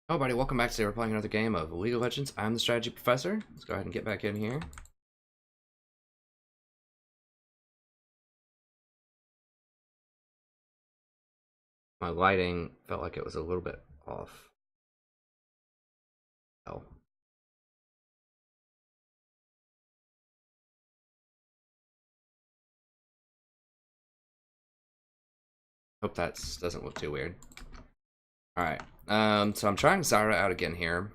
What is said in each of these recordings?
Hello everybody, welcome back. Today we're playing another game of League of Legends. I'm the strategy professor. Let's go ahead and get back in here. My lighting felt like it was a little bit off. Oh. Hope that doesn't look too weird. Alright, so I'm trying Zyra out again here.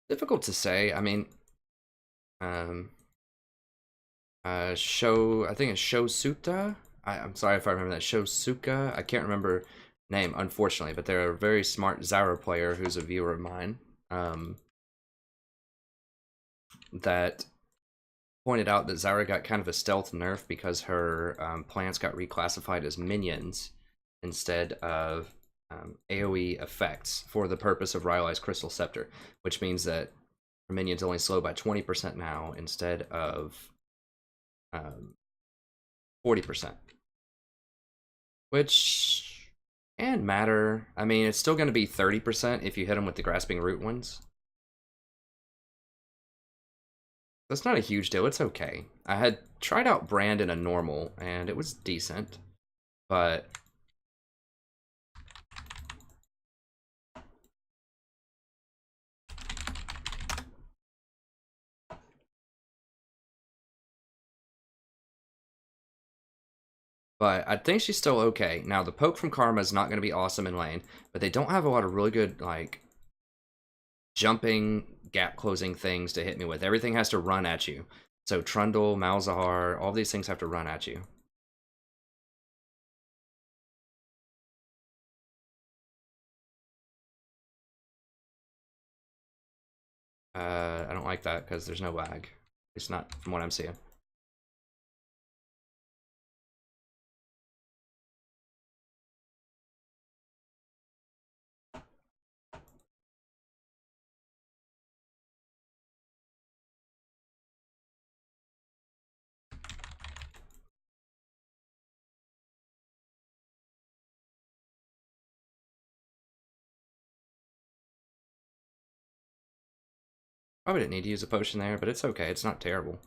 Difficult to say. I mean, um, I think it's Shosuta? I'm sorry if I remember that. Shosuka? I can't remember name, unfortunately, but they're a very smart Zyra player who's a viewer of mine. That pointed out that Zyra got kind of a stealth nerf because her plants got reclassified as minions instead of AoE effects for the purpose of Rylai's Crystal Scepter, which means that her minions only slow by 20% now instead of 40%, which can matter. I mean, it's still going to be 30% if you hit them with the Grasping Root ones. That's not a huge deal. It's okay. I had tried out Brand in a normal, and it was decent, but I think she's still okay. Now, the poke from Karma is not going to be awesome in lane, but they don't have a lot of really good, like, jumping, gap closing things to hit me with. Everything has to run at you. So Trundle, Malzahar, all these things have to run at you. I don't like that because there's no lag. It's not from what I'm seeing. Probably didn't need to use a potion there, but it's okay. It's not terrible.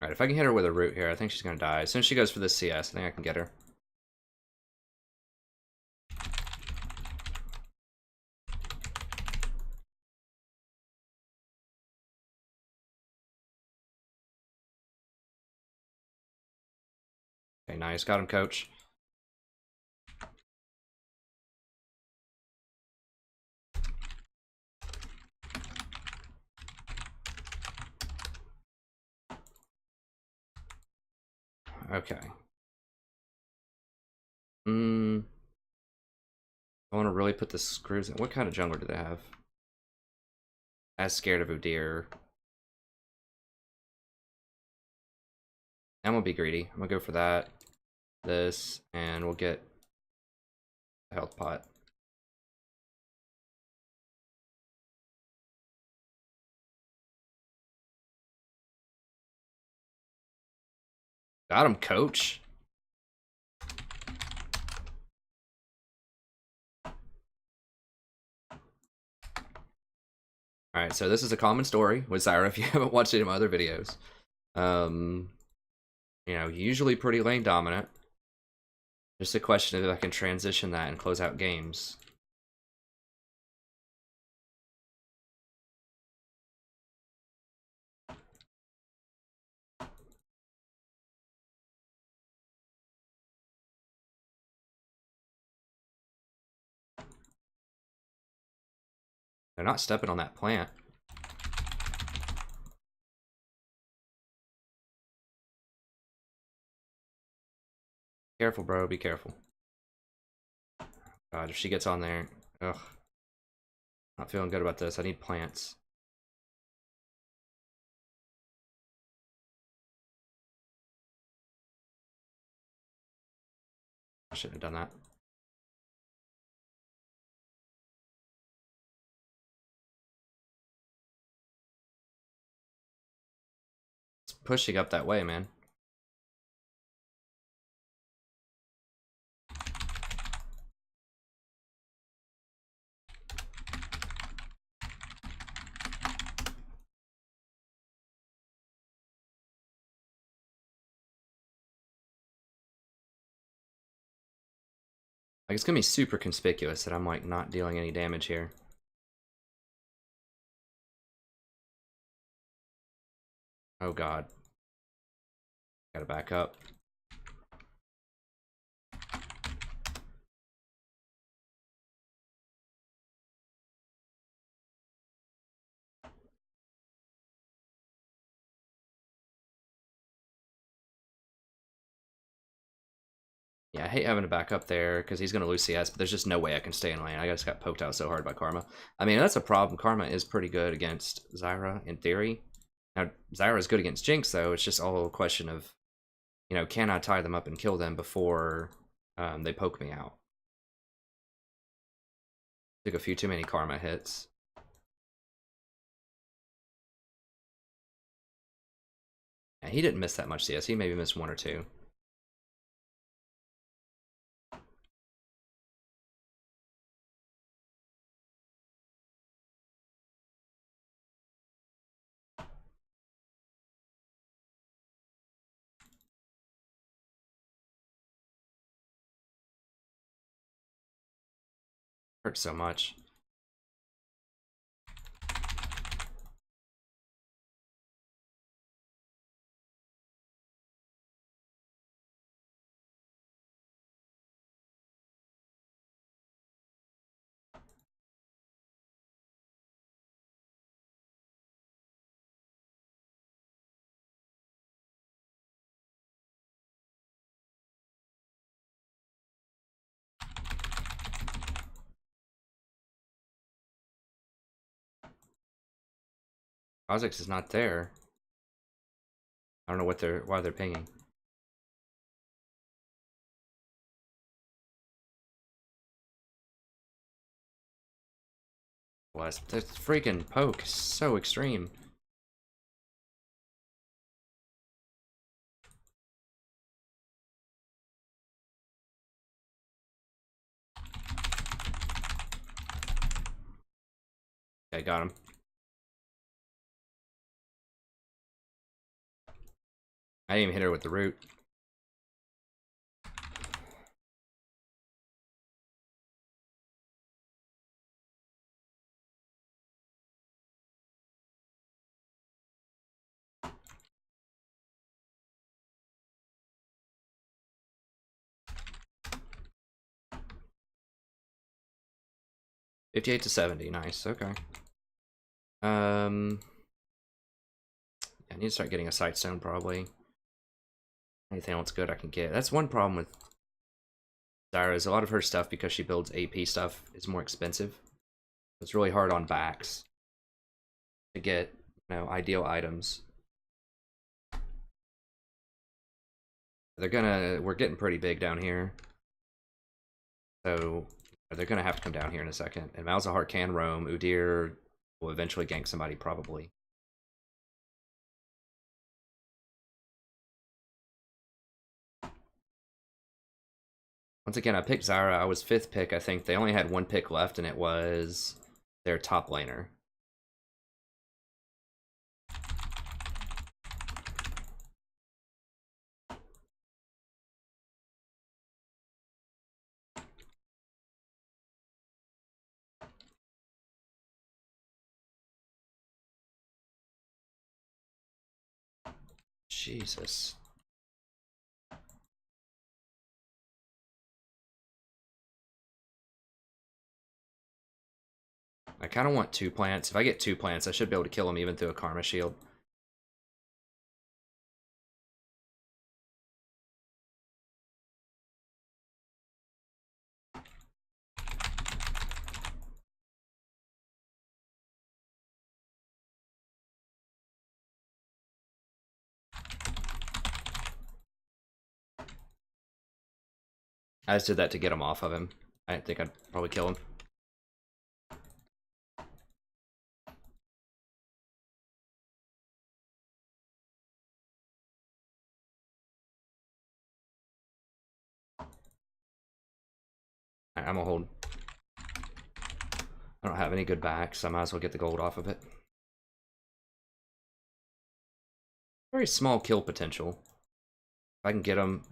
Alright, if I can hit her with a root here, I think she's going to die. As soon as she goes for this CS, I think I can get her. Okay, nice. Got him, coach. Okay. I want to really put the screws in. What kind of jungler do they have? As scared of Udyr. I'm gonna be greedy. I'm gonna go for that, this, and we'll get a health pot. Got him, coach. Alright, so this is a common story with Zyra if you haven't watched any of my other videos. You know, usually pretty lane dominant. Just a question of if I can transition that and close out games. They're not stepping on that plant. Careful, bro. Be careful. God, if she gets on there... Ugh. Not feeling good about this. I need plants. I shouldn't have done that. It's pushing up that way, man. Like, it's gonna be super conspicuous that I'm, like, not dealing any damage here. Oh god. Gotta back up. Yeah, I hate having to back up there because he's going to lose CS, but there's just no way I can stay in lane. I just got poked out so hard by Karma. I mean, that's a problem. Karma is pretty good against Zyra, in theory. Now, Zyra is good against Jinx, though. It's just all a question of, you know, can I tie them up and kill them before they poke me out? Took a few too many Karma hits. Yeah, he didn't miss that much CS. He maybe missed one or two. Hurts so much. Kha'Zix is not there. I don't know why they're pinging. Was the freaking poke is so extreme. Okay, got him. I didn't even hit her with the root. $58 to $70, nice, okay. I need to start getting a sightstone probably. Anything else good I can get. That's one problem with Zyra is a lot of her stuff, because she builds AP stuff, is more expensive. It's really hard on backs to get, you know, ideal items. We're getting pretty big down here. So they're gonna have to come down here in a second. And Malzahar can roam. Udyr will eventually gank somebody probably. Once again, I picked Zyra. I was 5th pick, I think. They only had 1 pick left, and it was their top laner. Jesus. I kind of want 2 plants. If I get 2 plants, I should be able to kill him even through a Karma Shield. I just did that to get him off of him. I didn't think I'd probably kill him. Right, I'm gonna hold. I don't have any good backs, so I might as well get the gold off of it. Very small kill potential. If I can get him.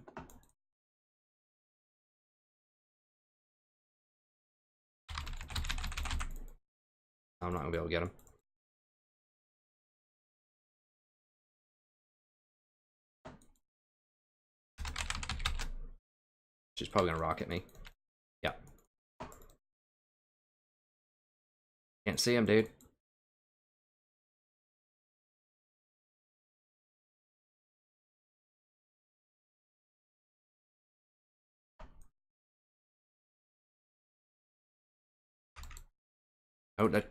I'm not gonna be able to get him. She's probably gonna rocket me. Yeah. Can't see him, dude. Oh, that.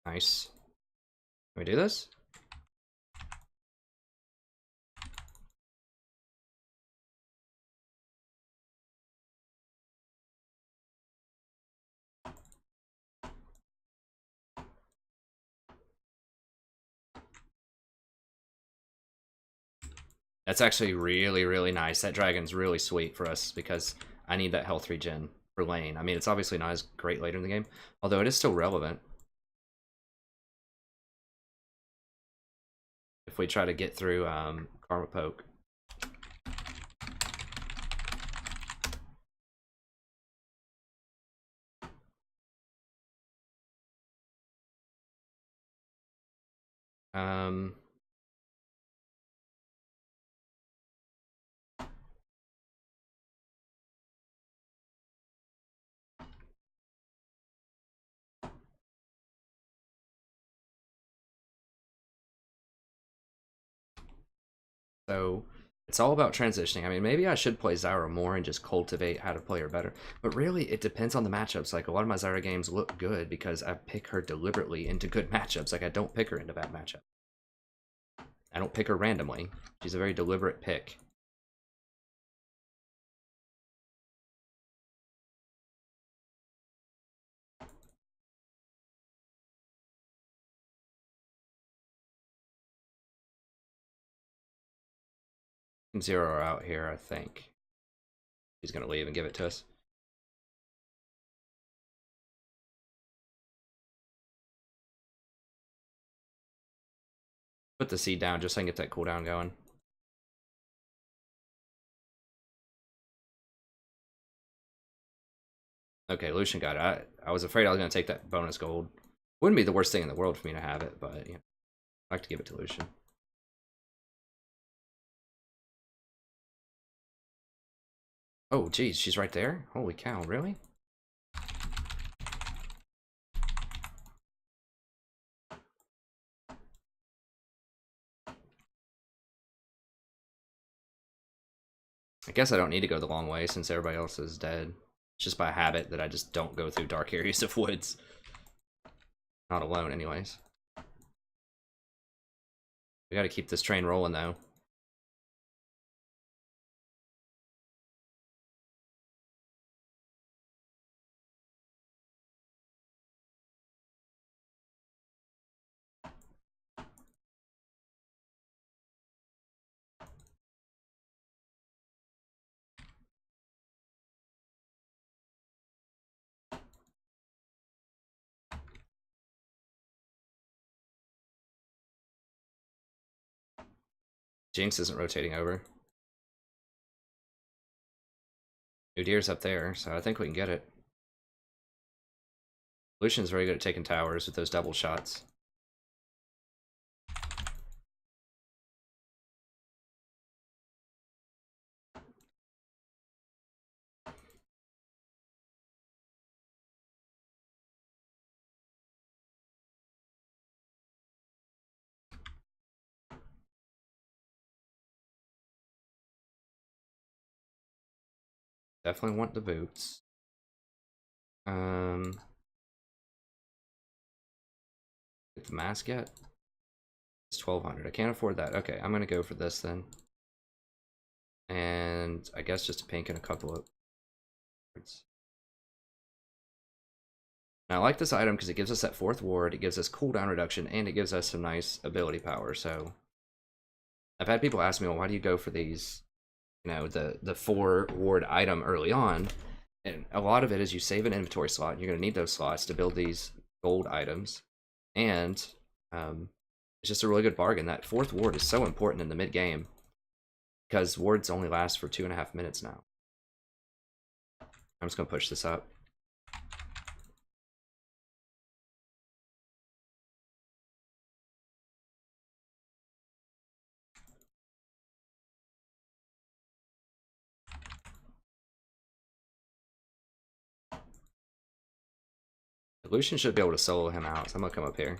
Nice. Can we do this? That's actually really, really nice. That dragon's really sweet for us because I need that health regen for lane. I mean, it's obviously not as great later in the game, although it is still relevant. If we try to get through Karma Poke. Um, So it's all about transitioning. I mean, maybe I should play Zyra more and just cultivate how to play her better. But really, it depends on the matchups. Like, a lot of my Zyra games look good because I pick her deliberately into good matchups. Like, I don't pick her into bad matchups. I don't pick her randomly. She's a very deliberate pick. Zero are out here, I think. He's gonna leave and give it to us. Put the seed down just so I can get that cooldown going. Okay, Lucian got it. I was afraid I was gonna take that bonus gold. Wouldn't be the worst thing in the world for me to have it, but you know, I like to give it to Lucian. Oh, geez, she's right there? Holy cow, really? I guess I don't need to go the long way since everybody else is dead. It's just by habit that I just don't go through dark areas of woods. Not alone, anyways. We gotta keep this train rolling, though. Jinx isn't rotating over. Udyr's up there, so I think we can get it. Lucian's very good at taking towers with those double shots. Definitely want the boots. Get the mask yet? It's 1200. I can't afford that. Okay, I'm gonna go for this then. And I guess just a pink and a couple of words. Now I like this item because it gives us that 4th ward, it gives us cooldown reduction, and it gives us some nice ability power. So I've had people ask me, well, why do you go for these, you know, the 4 ward item early on? And a lot of it is you save an inventory slot, and you're going to need those slots to build these gold items. And it's just a really good bargain. That 4th ward is so important in the mid game because wards only last for 2.5 minutes now. I'm just going to push this up. Lucian should be able to solo him out, so I'm gonna come up here.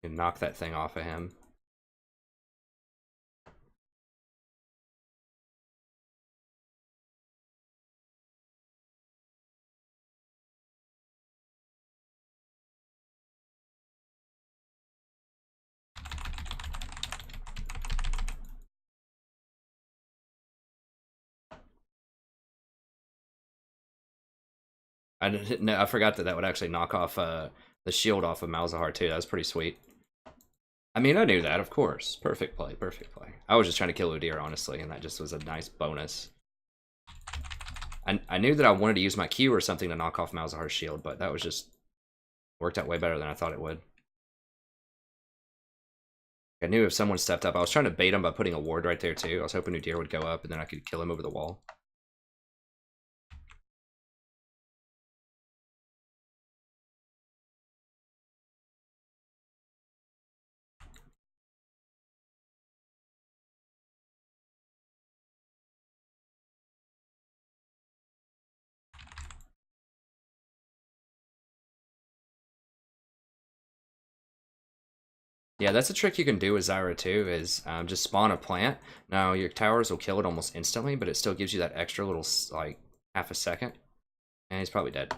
And knock that thing off of him. I didn't know. I forgot that would actually knock off the shield off of Malzahar too. That was pretty sweet. I mean, I knew that, of course. Perfect play, perfect play. I was just trying to kill Udyr, honestly, and that just was a nice bonus. I knew that I wanted to use my Q or something to knock off Malzahar's shield, but that was just worked out way better than I thought it would. I knew if someone stepped up, I was trying to bait him by putting a ward right there too. I was hoping Udyr would go up and then I could kill him over the wall. Yeah, that's a trick you can do with Zyra too, is just spawn a plant. Now, your towers will kill it almost instantly, but it still gives you that extra little, like, half a second. And he's probably dead.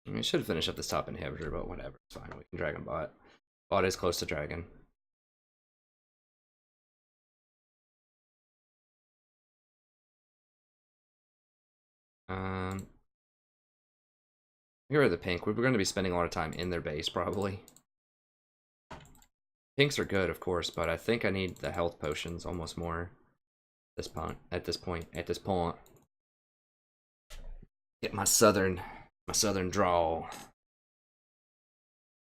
We should finish up this top inhibitor, but whatever, it's fine. We can dragon bot. Bot is close to dragon. Get rid of the pink. We're going to be spending a lot of time in their base, probably. Pinks are good, of course, but I think I need the health potions almost more at this point. Get my southern drawl.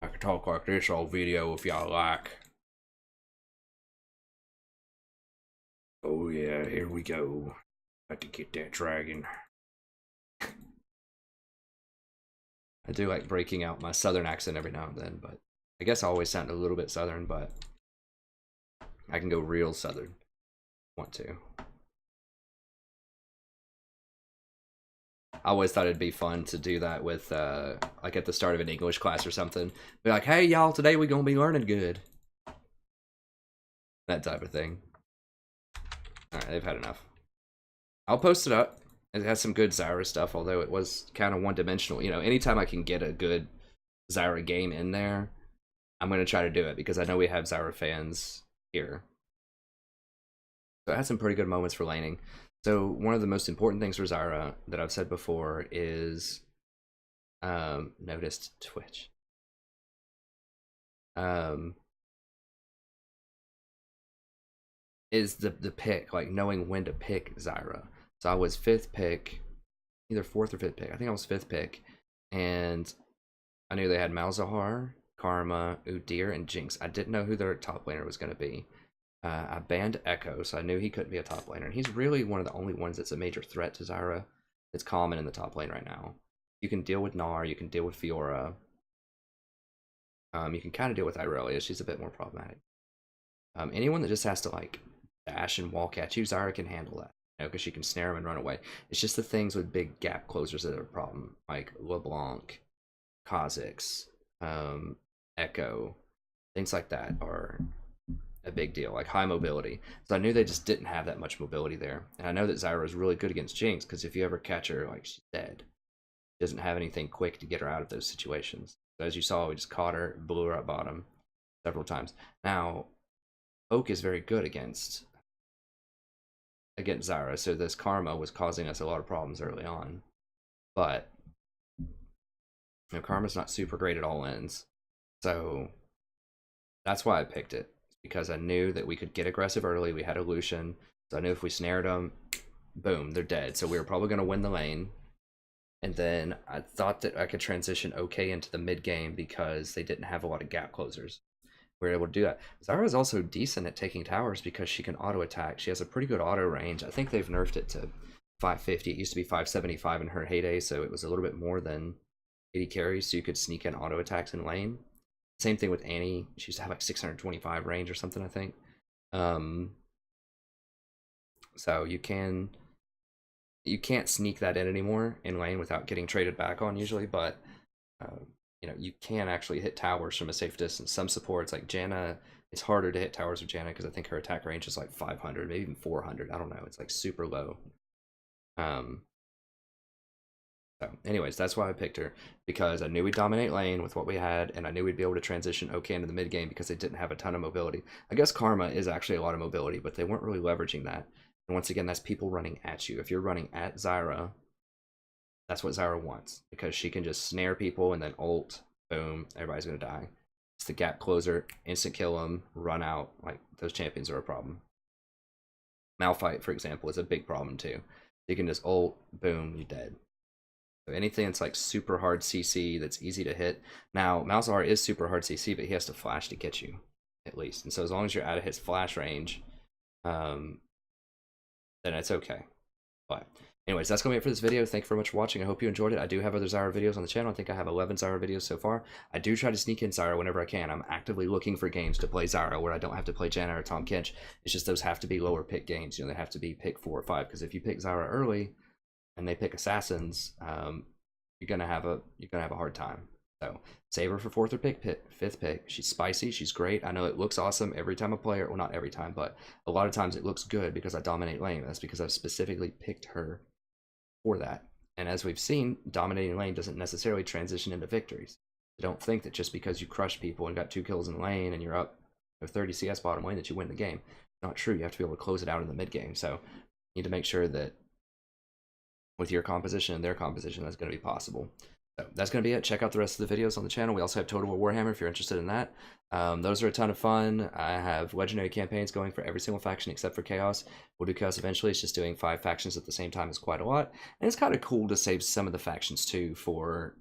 I can talk like this all video if y'all like. Oh yeah, here we go. Got to get that dragon. I do like breaking out my southern accent every now and then, but I guess I always sound a little bit southern, but I can go real southern. Want to. I always thought it'd be fun to do that with, like at the start of an English class or something. Be like, hey, y'all, today we're going to be learning good. That type of thing. Alright, they've had enough. I'll post it up. It has some good Zyra stuff, although it was kind of one-dimensional. You know, anytime I can get a good Zyra game in there, I'm going to try to do it, because I know we have Zyra fans here. So it had some pretty good moments for laning. So one of the most important things for Zyra that I've said before is noticed Twitch. Is the pick, like knowing when to pick Zyra. So I was 5th pick, either 4th or 5th pick. I think I was 5th pick, and I knew they had Malzahar, Karma, Udyr, and Jinx. I didn't know who their top laner was going to be. I banned Echo, so I knew he couldn't be a top laner. And he's really one of the only ones that's a major threat to Zyra. It's common in the top lane right now. You can deal with Gnar, you can deal with Fiora. You can kind of deal with Irelia. She's a bit more problematic. Anyone that just has to like dash and walk at you, Zyra can handle that. You know, because she can snare him and run away. It's just the things with big gap closers that are a problem, like LeBlanc, Kha'Zix, Echo, things like that are a big deal, like high mobility. So I knew they just didn't have that much mobility there. And I know that Zyra is really good against Jinx, because if you ever catch her, like, she's dead. She doesn't have anything quick to get her out of those situations. So as you saw, we just caught her, blew her up bottom several times. Now, Oak is very good against Zyra, so this Karma was causing us a lot of problems early on. But you know, Karma's not super great at all ends. So that's why I picked it, because I knew that we could get aggressive early. We had a Lucian, so I knew if we snared them, boom, they're dead. So we were probably going to win the lane. And then I thought that I could transition okay into the mid game because they didn't have a lot of gap closers. We were able to do that. Zyra is also decent at taking towers because she can auto attack. She has a pretty good auto range. I think they've nerfed it to 550. It used to be 575 in her heyday, so it was a little bit more than 80 carries, so you could sneak in auto attacks in lane. Same thing with Annie. She used to have like 625 range or something, I think. So you can't sneak that in anymore in lane without getting traded back on usually, but you know, you can actually hit towers from a safe distance. Some supports like Janna, it's harder to hit towers with Janna because I think her attack range is like 500, maybe even 400. I don't know. It's like super low. So anyways, that's why I picked her, because I knew we'd dominate lane with what we had, and I knew we'd be able to transition okay into the mid game because they didn't have a ton of mobility. I guess Karma is actually a lot of mobility, but they weren't really leveraging that. And once again, that's people running at you. If you're running at Zyra, that's what Zyra wants, because she can just snare people and then ult, boom, everybody's gonna die. It's the gap closer, instant kill them, run out. Like, those champions are a problem. Malphite, for example, is a big problem too. You can just ult, boom, you're dead. So anything that's like super hard CC that's easy to hit. Now, Malzahar is super hard CC, but he has to flash to get you, at least. And so as long as you're out of his flash range, then it's okay. But anyways, that's going to be it for this video. Thank you very much for watching. I hope you enjoyed it. I do have other Zyra videos on the channel. I think I have 11 Zyra videos so far. I do try to sneak in Zyra whenever I can. I'm actively looking for games to play Zyra where I don't have to play Janna or Tahm Kench. It's just those have to be lower pick games. You know, they have to be pick 4 or 5, because if you pick Zyra early and they pick assassins, you're gonna have a hard time. So save her for 4th or 5th pick. She's spicy. She's great. I know it looks awesome every time I play her. Well, not every time, but a lot of times it looks good because I dominate lane. That's because I've specifically picked her for that. And as we've seen, dominating lane doesn't necessarily transition into victories. So don't think that just because you crush people and got 2 kills in lane and you're up 30 CS bottom lane that you win the game. It's not true. You have to be able to close it out in the mid game. So you need to make sure that with your composition and their composition, that's going to be possible. So that's going to be it. Check out the rest of the videos on the channel. We also have Total War Warhammer if you're interested in that. Those are a ton of fun. I have legendary campaigns going for every single faction except for Chaos. We'll do Chaos eventually. It's just doing 5 factions at the same time is quite a lot. And it's kind of cool to save some of the factions too for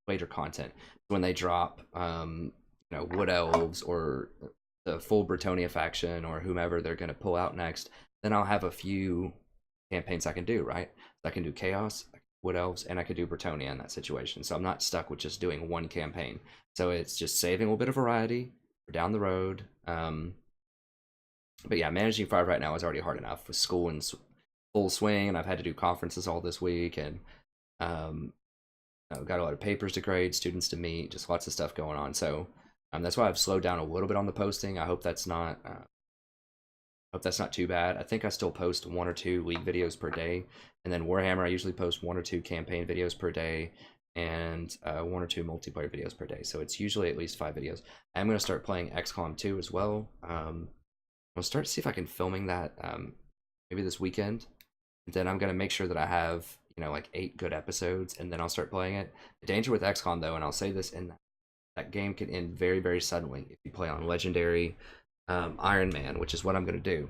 later content. When they drop, you know, Wood Elves or the full Bretonia faction or whomever they're going to pull out next, then I'll have a few campaigns I can do, right? I can do Chaos, Wood Elves, and I could do Bretonia in that situation. So I'm not stuck with just doing one campaign. So it's just saving a little bit of variety for down the road. But yeah, managing 5 right now is already hard enough with school in full swing, and I've had to do conferences all this week, and Got a lot of papers to grade, students to meet, just lots of stuff going on. So that's why I've slowed down a little bit on the posting. I hope that's not too bad. I think I still post 1 or 2 League videos per day, and then Warhammer I usually post 1 or 2 campaign videos per day, and 1 or 2 multiplayer videos per day. So it's usually at least 5 videos. I'm going to start playing XCOM 2 as well. I'll start to see if I can filming that maybe this weekend. And then I'm going to make sure that I have, like 8 good episodes, and then I'll start playing it. The danger with XCOM, though, and I'll say this, in that game can end very, very suddenly if you play on Legendary Iron Man, which is what I'm going to do.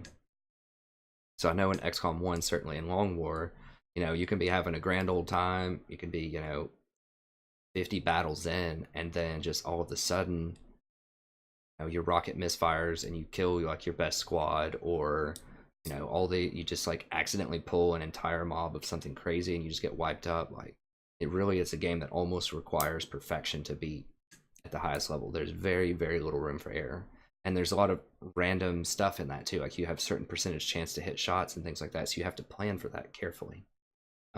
So I know in XCOM 1, certainly in Long War, you can be having a grand old time. You can be, 50 battles in, and then just all of a sudden, your rocket misfires and you kill like your best squad, or you just like accidentally pull an entire mob of something crazy and you just get wiped up. Like, it really is a game that almost requires perfection to beat at the highest level. There's very, very little room for error, and there's a lot of random stuff in that too. Like, you have certain percentage chance to hit shots and things like that, so you have to plan for that carefully.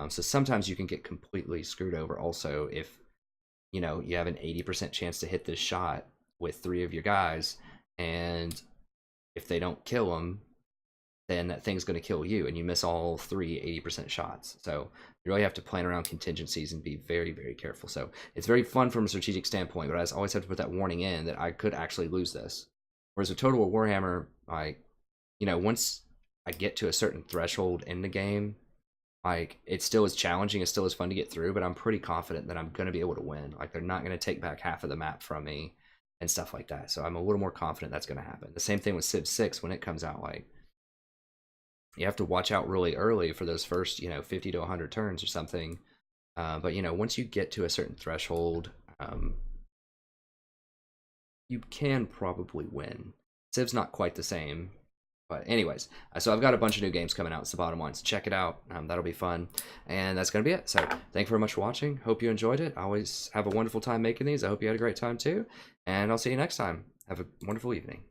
So sometimes you can get completely screwed over also if you have an 80% chance to hit this shot with 3 of your guys, and if they don't kill them, then that thing's going to kill you, and you miss all 3 80% shots. So you really have to plan around contingencies and be very, very careful. So it's very fun from a strategic standpoint, but I always have to put that warning in that I could actually lose this. Whereas with Total War Warhammer, like, once I get to a certain threshold in the game, like, it still is challenging, it still is fun to get through, but I'm pretty confident that I'm going to be able to win. Like, they're not going to take back half of the map from me and stuff like that. So I'm a little more confident that's going to happen. The same thing with Civ 6 when it comes out. Like, you have to watch out really early for those first 50 to 100 turns or something. But once you get to a certain threshold, you can probably win. Civ's not quite the same. But anyways, so I've got a bunch of new games coming out. It's the bottom line. So check it out. That'll be fun. And that's going to be it. So thank you very much for watching. Hope you enjoyed it. I always have a wonderful time making these. I hope you had a great time too. And I'll see you next time. Have a wonderful evening.